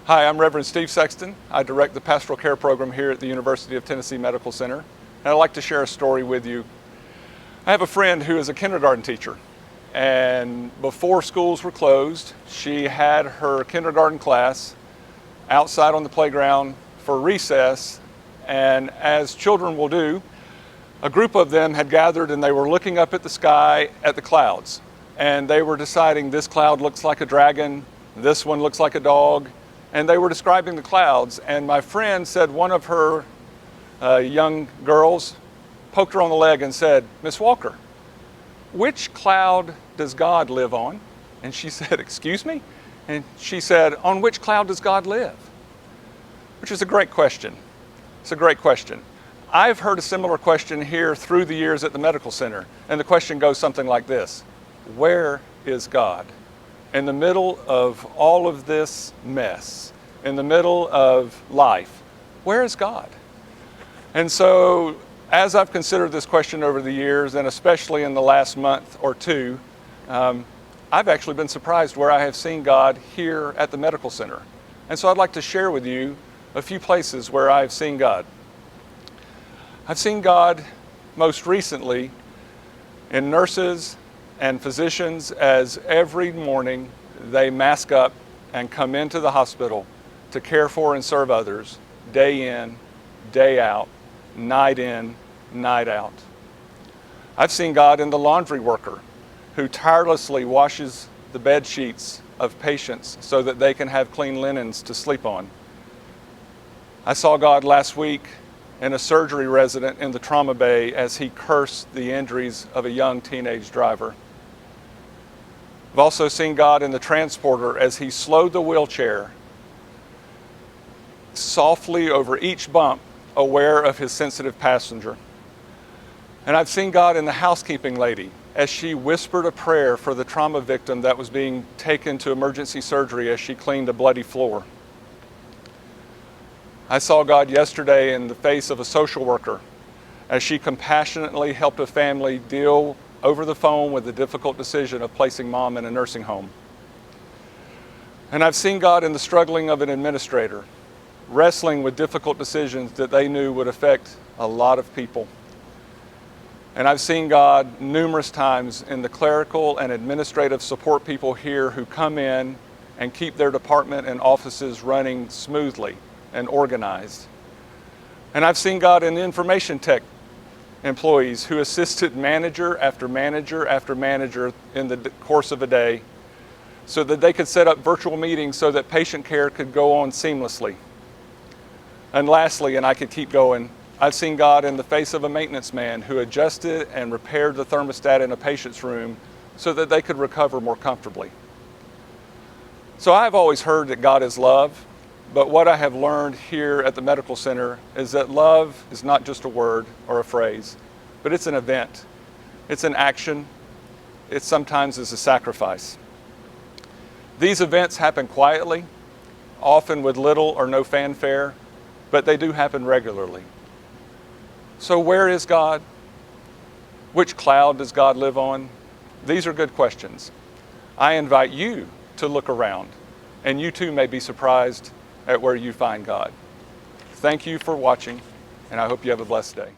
Hi, I'm Reverend Steve Sexton. I direct the pastoral care program here at the University of Tennessee Medical Center, and I'd like to share a story with you. I have a friend who is a kindergarten teacher, and before schools were closed, she had her kindergarten class outside on the playground for recess, and as children will do, a group of them had gathered and they were looking up at the sky at the clouds, and they were deciding this cloud looks like a dragon, this one looks like a dog, and they were describing the clouds. And my friend said one of her young girls poked her on the leg and said, "Miss Walker, which cloud does God live on?" And she said, "Excuse me?" And she said, "On which cloud does God live?" Which is a great question. It's a great question. I've heard a similar question here through the years at the medical center, and the question goes something like this: where is God? In the middle of all of this mess, in the middle of life, where is God? And so, as I've considered this question over the years, and especially in the last month or two, I've actually been surprised where I have seen God here at the medical center. And so I'd like to share with you a few places where I've seen God. I've seen God most recently in nurses and physicians as every morning they mask up and come into the hospital to care for and serve others day in, day out, night in, night out. I've seen God in the laundry worker who tirelessly washes the bed sheets of patients so that they can have clean linens to sleep on. I saw God last week in a surgery resident in the trauma bay as he cursed the injuries of a young teenage driver. I've also seen God in the transporter as he slowed the wheelchair softly over each bump, aware of his sensitive passenger. And I've seen God in the housekeeping lady as she whispered a prayer for the trauma victim that was being taken to emergency surgery as she cleaned a bloody floor. I saw God yesterday in the face of a social worker as she compassionately helped a family deal over the phone with the difficult decision of placing mom in a nursing home. And I've seen God in the struggling of an administrator, wrestling with difficult decisions that they knew would affect a lot of people. And I've seen God numerous times in the clerical and administrative support people here who come in and keep their department and offices running smoothly and organized. And I've seen God in the information tech employees who assisted manager after manager after manager in the course of a day so that they could set up virtual meetings so that patient care could go on seamlessly. And lastly, and I could keep going, I've seen God in the face of a maintenance man who adjusted and repaired the thermostat in a patient's room so that they could recover more comfortably. So I've always heard that God is love, but what I have learned here at the medical center is that love is not just a word or a phrase, but it's an event. It's an action. It sometimes is a sacrifice. These events happen quietly, often with little or no fanfare, but they do happen regularly. So where is God? Which cloud does God live on? These are good questions. I invite you to look around, and you too may be surprised at where you find God. Thank you for watching, and I hope you have a blessed day.